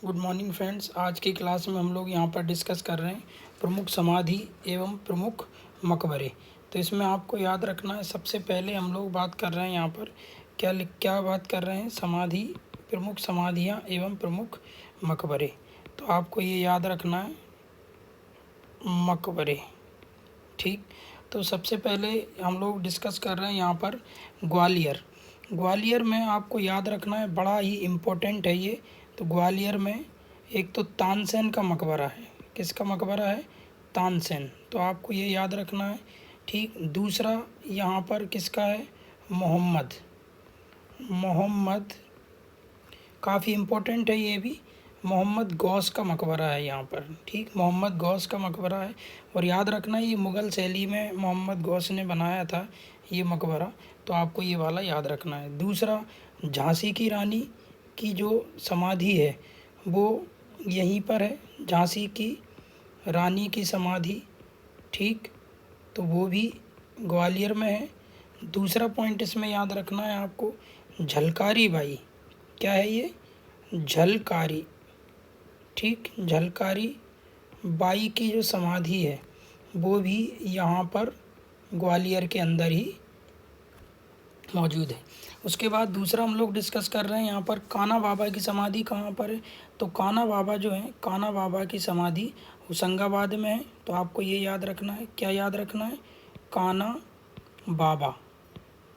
Good morning friends. आज की class में हम लोग यहाँ पर डिस्कस कर रहे हैं प्रमुख समाधि एवं प्रमुख मकबरे। तो इसमें आपको याद रखना है, सबसे पहले हम लोग बात कर रहे हैं यहाँ पर क्या बात कर रहे हैं, समाधि, प्रमुख समाधियाँ एवं प्रमुख मकबरे। तो आपको ये याद रखना है मकबरे, ठीक। तो सबसे पहले हम लोग डिस्कस कर रहे हैं यहाँ पर ग्वालियर में आपको याद रखना है, बड़ा ही इम्पोर्टेंट है ये। तो ग्वालियर में एक तो तानसेन का मकबरा है। किसका मकबरा है? तानसेन। तो आपको ये याद रखना है, ठीक। दूसरा यहाँ पर किसका है? मोहम्मद, काफ़ी इम्पोर्टेंट है ये भी। मोहम्मद गौस का मकबरा है यहाँ पर, ठीक। मोहम्मद गौस का मकबरा है और याद रखना ये मुग़ल शैली में मोहम्मद गौस ने बनाया था ये मकबरा। तो आपको ये वाला याद रखना है। दूसरा, झांसी की रानी की जो समाधि है वो यहीं पर है, झांसी की रानी की समाधि, ठीक। तो वो भी ग्वालियर में है। दूसरा पॉइंट इसमें याद रखना है आपको, झलकारी बाई। क्या है ये? झलकारी, ठीक। झलकारी बाई की जो समाधि है वो भी यहाँ पर ग्वालियर के अंदर ही मौजूद है। उसके बाद दूसरा हम लोग डिस्कस कर रहे हैं यहाँ पर कान्हा बाबा की समाधि कहाँ पर है। तो कान्हा बाबा जो है, कान्हा बाबा की समाधि होशंगाबाद में है। तो आपको ये याद रखना है, क्या याद रखना है? कान्हा बाबा।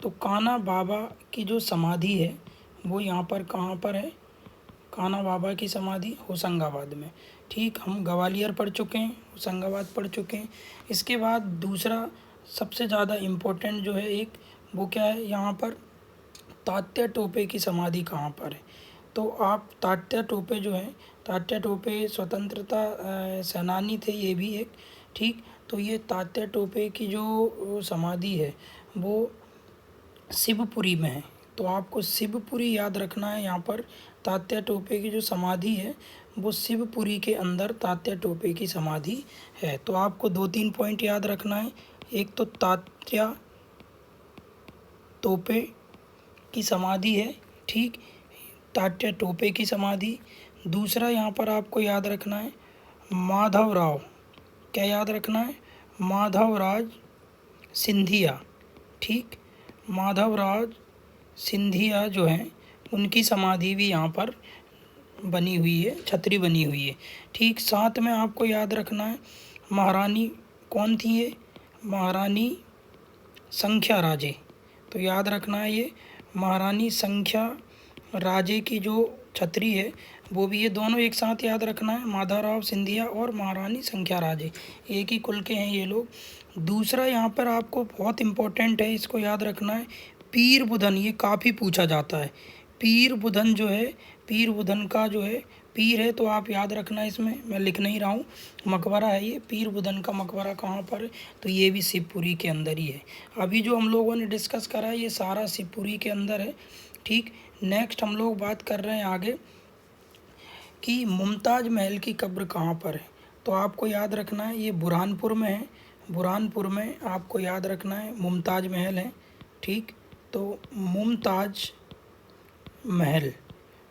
तो कान्हा बाबा की जो समाधि है वो यहाँ पर कहाँ पर है? कान्हा बाबा की समाधि होशंगाबाद में, ठीक। हम ग्वालियर पढ़ चुके हैं, होशंगाबाद पढ़ चुके हैं। इसके बाद दूसरा सबसे ज़्यादा इम्पोर्टेंट जो है एक, वो क्या है यहाँ पर? तात्या टोपे की समाधि कहाँ पर है? तो आप तात्या टोपे जो है, तात्या टोपे स्वतंत्रता सेनानी थे ये भी एक, ठीक। तो ये तात्या टोपे की जो समाधि है वो शिवपुरी में है। तो आपको शिवपुरी याद रखना है। यहाँ पर तात्या टोपे की जो समाधि है वो शिवपुरी के अंदर तात्या टोपे की समाधि है। तो आपको 2-3 पॉइंट याद रखना है। एक तो तात्या टोपे की समाधि है, ठीक, तात्या टोपे की समाधि। दूसरा यहाँ पर आपको याद रखना है माधवराव, क्या याद रखना है? माधवराज सिंधिया, ठीक। माधवराज सिंधिया जो हैं उनकी समाधि भी यहाँ पर बनी हुई है, छतरी बनी हुई है, ठीक। साथ में आपको याद रखना है महारानी, कौन थी ये? महारानी संख्या राजे। तो याद रखना है ये महारानी संख्या राजे की जो छतरी है वो भी, ये दोनों एक साथ याद रखना है, माधवराव सिंधिया और महारानी संख्या राजे, एक ही कुल के हैं ये लोग। दूसरा यहाँ पर आपको बहुत इम्पोर्टेंट है, इसको याद रखना है, पीर बुधन। ये काफ़ी पूछा जाता है। पीर बुधन जो है, पीर बुधन का जो है, पीर है तो आप याद रखना, इसमें मैं लिख नहीं रहा हूँ, मकबरा है ये। पीर बुधन का मकबरा कहाँ पर है? तो ये भी शिवपुरी के अंदर ही है। अभी जो हम लोगों ने डिस्कस करा है ये सारा शिवपुरी के अंदर है, ठीक। नेक्स्ट हम लोग बात कर रहे हैं आगे कि मुमताज़ महल की कब्र कहाँ पर है। तो आपको याद रखना है ये बुरहानपुर में है। बुरहानपुर में आपको याद रखना है मुमताज़ महल है, ठीक। तो मुमताज़ महल,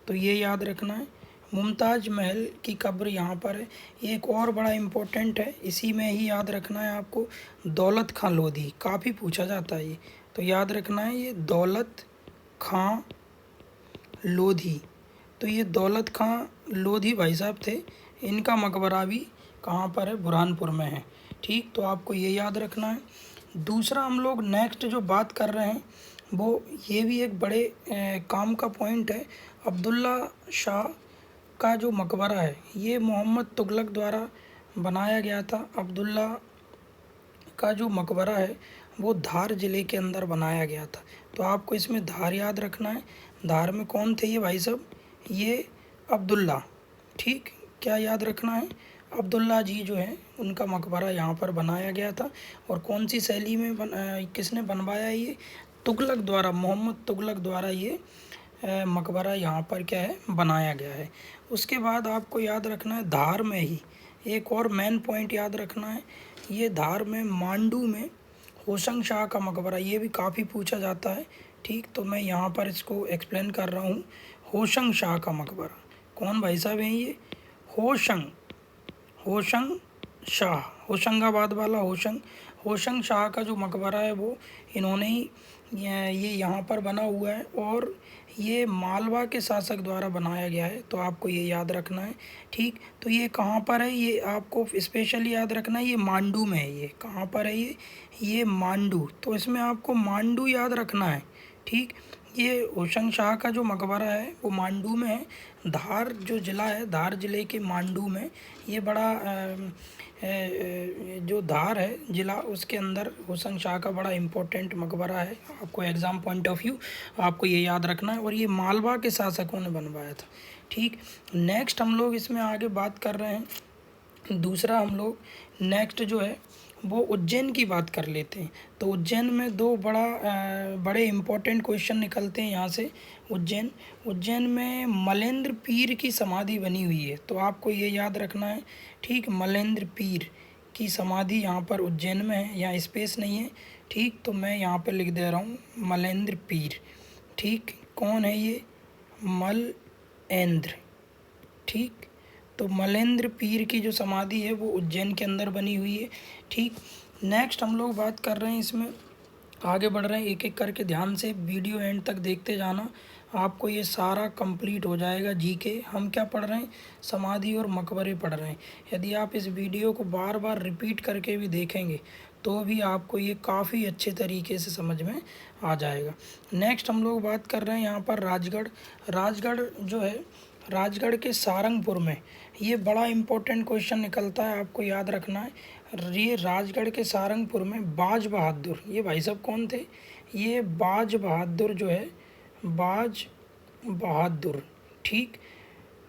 तो ये याद रखना है मुमताज़ महल की कब्र यहाँ पर है। एक और बड़ा इम्पोर्टेंट है, इसी में ही याद रखना है आपको, दौलत खां लोधी, काफ़ी पूछा जाता है ये। तो याद रखना है ये दौलत खां लोधी। तो ये दौलत खां लोधी भाई साहब थे, इनका मकबरा भी कहाँ पर है? बुरहानपुर में है, ठीक। तो आपको ये याद रखना है। दूसरा हम लोग नेक्स्ट जो बात कर रहे हैं वो, ये भी एक बड़े काम का पॉइंट है, अब्दुल्ला शाह का जो मकबरा है ये मोहम्मद तुगलक द्वारा बनाया गया था। अब्दुल्ला का जो मकबरा है वो धार ज़िले के अंदर बनाया गया था। तो आपको इसमें धार याद रखना है। धार में कौन थे ये भाई साहब? ये अब्दुल्ला, ठीक। क्या याद रखना है? अब्दुल्ला जी जो है उनका मकबरा यहाँ पर बनाया गया था। और कौन सी शैली में किसने बनवाया ये? तुगलक द्वारा, मोहम्मद तुगलक द्वारा ये मकबरा यहाँ पर क्या है? बनाया गया है। उसके बाद आपको याद रखना है धार में ही एक और मेन पॉइंट याद रखना है, ये धार में मांडू में होशंग शाह का मकबरा, ये भी काफ़ी पूछा जाता है, ठीक। तो मैं यहाँ पर इसको एक्सप्लेन कर रहा हूँ, होशंग शाह का मकबरा, कौन भाई साहब हैं ये? होशंग होशंग शाह, होशंगाबाद वाला होशंग शाह का जो मकबरा है वो इन्होंने ही ये यहाँ पर बना हुआ है, और ये मालवा के शासक द्वारा बनाया गया है। तो आपको ये याद रखना है। ठीक, तो ये कहाँ पर है, ये आपको स्पेशली याद रखना है। ये मांडू में है। ये कहाँ पर है? ये मांडू। तो इसमें आपको मांडू याद रखना है। ठीक, ये होशंग शाह का जो मकबरा है वो मांडू में है। धार जो ज़िला है, धार ज़िले के मांडू में ये बड़ा जो धार है ज़िला, उसके अंदर होशंग शाह का बड़ा इम्पोर्टेंट मकबरा है। आपको एग्ज़ाम पॉइंट ऑफ व्यू आपको ये याद रखना है, और ये मालवा के शासकों ने बनवाया था। ठीक, नेक्स्ट हम लोग इसमें आगे बात कर रहे हैं। दूसरा हम लोग नेक्स्ट जो है वो उज्जैन की बात कर लेते हैं। तो उज्जैन में दो बड़े इम्पोर्टेंट क्वेश्चन निकलते हैं यहाँ से। उज्जैन में मलेंद्र पीर की समाधि बनी हुई है। तो आपको ये याद रखना है। ठीक, मलेंद्र पीर की समाधि यहाँ पर उज्जैन में है, यहाँ स्पेस नहीं है। ठीक, तो मैं यहाँ पर लिख दे रहा हूँ मलेंद्र पीर। ठीक, कौन है ये? मलेंद्र। ठीक, तो मलेंद्र पीर की जो समाधि है वो उज्जैन के अंदर बनी हुई है। ठीक, नेक्स्ट हम लोग बात कर रहे हैं, इसमें आगे बढ़ रहे हैं, एक एक करके ध्यान से वीडियो एंड तक देखते जाना, आपको ये सारा कंप्लीट हो जाएगा। जीके हम क्या पढ़ रहे हैं? समाधि और मकबरे पढ़ रहे हैं। यदि आप इस वीडियो को बार बार रिपीट करके भी देखेंगे तो भी आपको ये काफ़ी अच्छे तरीके से समझ में आ जाएगा। नेक्स्ट हम लोग बात कर रहे हैं यहाँ पर राजगढ़ जो है, राजगढ़ के सारंगपुर में ये बड़ा इम्पोर्टेंट क्वेश्चन निकलता है, आपको याद रखना है। ये राजगढ़ के सारंगपुर में बाज बहादुर, ये भाई साहब कौन थे? ये बाज बहादुर जो है, बाज बहादुर। ठीक,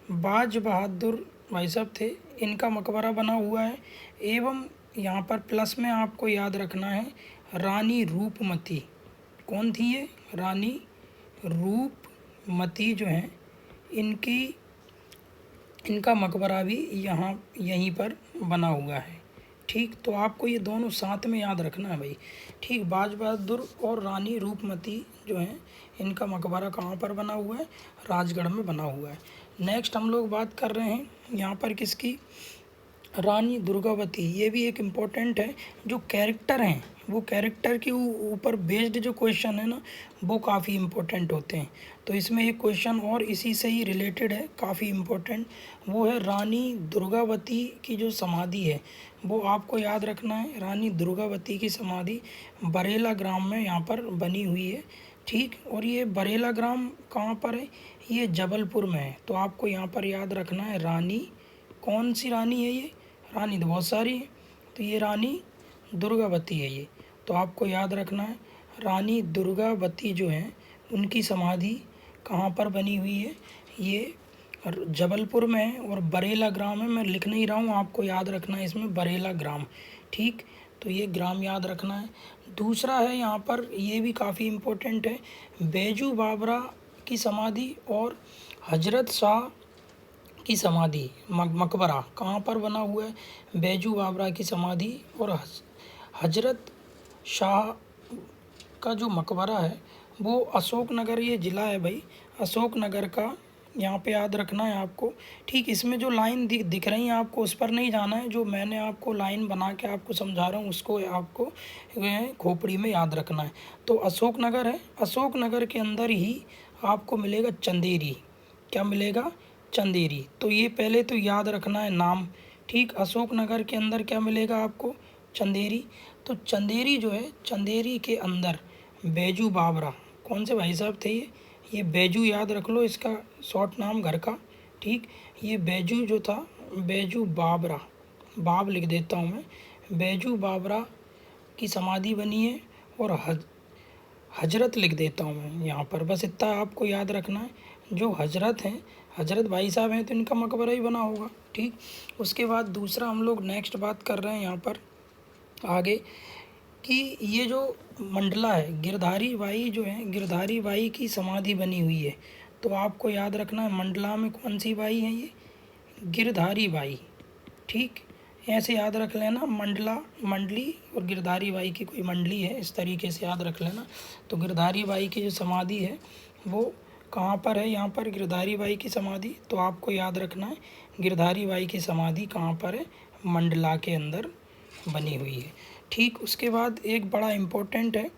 बाज बहादुर भाई साहब थे, इनका मकबरा बना हुआ है। एवं यहाँ पर प्लस में आपको याद रखना है रानी रूपमती। कौन थी ये? रानी रूपमती जो हैं, इनका मकबरा भी यहीं पर बना हुआ है। ठीक, तो आपको ये दोनों साथ में याद रखना है भाई। ठीक, बाज बहादुर और रानी रूपमती जो हैं, इनका मकबरा कहाँ पर बना हुआ है? राजगढ़ में बना हुआ है। नेक्स्ट हम लोग बात कर रहे हैं यहाँ पर किसकी? रानी दुर्गावती। ये भी एक इम्पोर्टेंट है। जो कैरेक्टर हैं वो कैरेक्टर के ऊपर बेस्ड जो क्वेश्चन है ना, वो काफ़ी इम्पोर्टेंट होते हैं। तो इसमें एक क्वेश्चन और इसी से ही रिलेटेड है, काफ़ी इम्पोर्टेंट, वो है रानी दुर्गावती की जो समाधि है वो आपको याद रखना है। रानी दुर्गावती की समाधि बरेला ग्राम में यहाँ पर बनी हुई है। ठीक, और ये बरेला ग्राम कहाँ पर है? ये जबलपुर में है। तो आपको यहाँ पर याद रखना है रानी, कौन सी रानी है ये? रानी तो बहुत सारी है, तो ये रानी दुर्गावती है ये। तो आपको याद रखना है रानी दुर्गावती जो है उनकी समाधि कहाँ पर बनी हुई है? ये जबलपुर में है, और बरेला ग्राम है। मैं लिख नहीं रहा हूँ, आपको याद रखना है इसमें बरेला ग्राम। ठीक, तो ये ग्राम याद रखना है। दूसरा है यहाँ पर, ये भी काफ़ी इम्पोर्टेंट है, बैजू बावरा की समाधि और हजरत शाह की समाधि मकबरा कहाँ पर बना हुआ है? बैजू बावरा की समाधि और हजरत शाह का जो मकबरा है वो अशोकनगर, ये ज़िला है भाई अशोकनगर का, यहाँ पे याद रखना है आपको। ठीक, इसमें जो लाइन दिख रही है आपको उस पर नहीं जाना है, जो मैंने आपको लाइन बना के आपको समझा रहा हूँ उसको आपको खोपड़ी में याद रखना है। तो अशोकनगर है, अशोकनगर के अंदर ही आपको मिलेगा चंदेरी। क्या मिलेगा? चंदेरी। तो ये पहले तो याद रखना है नाम। ठीक, अशोकनगर के अंदर क्या मिलेगा आपको? चंदेरी। तो चंदेरी जो है, चंदेरी के अंदर बैजू बावरा, कौन से भाई साहब थे ये बैजू याद रख लो, इसका शॉर्ट नाम घर का। ठीक, ये बैजू जो था, बैजू बावरा, बाब लिख देता हूँ मैं, बैजू बावरा की समाधि बनी है, और हजरत लिख देता हूँ मैं यहाँ पर। बस इतना आपको याद रखना है, जो हजरत हैं, हजरत भाई साहब हैं, तो इनका मकबरा ही बना होगा। ठीक, उसके बाद दूसरा हम लोग नेक्स्ट बात कर रहे हैं यहाँ पर आगे, कि ये जो मंडला है, गिरधारी बाई जो है, गिरधारी बाई की समाधि बनी हुई है। तो आपको याद रखना है मंडला में कौन सी बाई है? ये गिरधारी बाई। ठीक, ऐसे याद रख लेना, मंडली और गिरधारी बाई की कोई मंडली है, इस तरीके से याद रख लेना। तो गिरधारी बाई की जो समाधि है वो कहाँ पर है, यहाँ पर गिरधारी बाई की समाधि, तो आपको याद रखना है गिरधारी बाई की समाधि कहाँ पर है, मंडला के अंदर बनी हुई है। ठीक, उसके बाद एक बड़ा इम्पोर्टेंट है,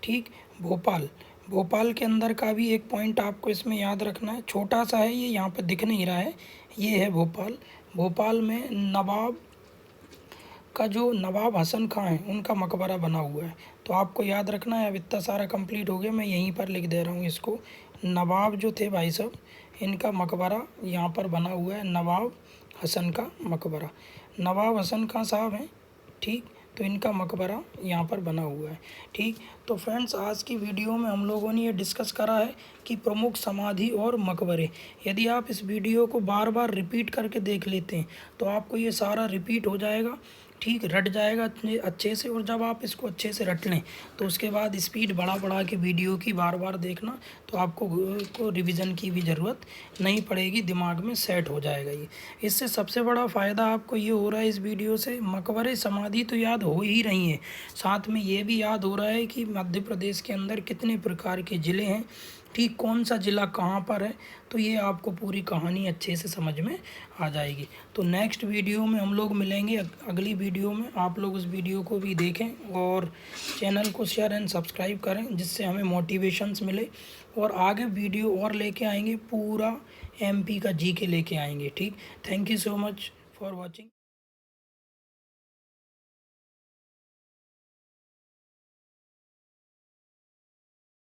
ठीक, भोपाल। भोपाल के अंदर का भी एक पॉइंट आपको इसमें याद रखना है, छोटा सा है ये, यहाँ पर दिख नहीं रहा है, ये है भोपाल। भोपाल में नवाब का जो नवाब हसन खां है उनका मकबरा बना हुआ है, तो आपको याद रखना है। अब इतना सारा कंप्लीट हो गया, मैं यहीं पर लिख दे रहा हूँ इसको। नवाब जो थे भाई साहब, इनका मकबरा यहाँ पर बना हुआ है, नवाब हसन का मकबरा। नवाब हसन खां साहब हैं, ठीक, तो इनका मकबरा यहाँ पर बना हुआ है। ठीक, तो फ्रेंड्स आज की वीडियो में हम लोगों ने ये डिस्कस करा है कि प्रमुख समाधि और मकबरे। यदि आप इस वीडियो को बार बार रिपीट करके देख लेते हैं तो आपको ये सारा रिपीट हो जाएगा, ठीक, रट जाएगा अच्छे से। और जब आप इसको अच्छे से रट लें तो उसके बाद स्पीड बढ़ा बढ़ा के वीडियो की बार बार देखना, तो आपको रिवीजन की भी ज़रूरत नहीं पड़ेगी, दिमाग में सेट हो जाएगा ये। इससे सबसे बड़ा फ़ायदा आपको ये हो रहा है इस वीडियो से, मकबरे समाधि तो याद हो ही रही हैं, साथ में ये भी याद हो रहा है कि मध्य प्रदेश के अंदर कितने प्रकार के ज़िले हैं, ठीक, कौन सा ज़िला कहाँ पर है, तो ये आपको पूरी कहानी अच्छे से समझ में आ जाएगी। तो नेक्स्ट वीडियो में हम लोग मिलेंगे, अगली वीडियो में। आप लोग उस वीडियो को भी देखें और चैनल को शेयर एंड सब्सक्राइब करें, जिससे हमें मोटिवेशंस मिले, और आगे वीडियो और लेके आएंगे, पूरा एमपी का जीके लेके आएंगे। ठीक, thank you so much for watching.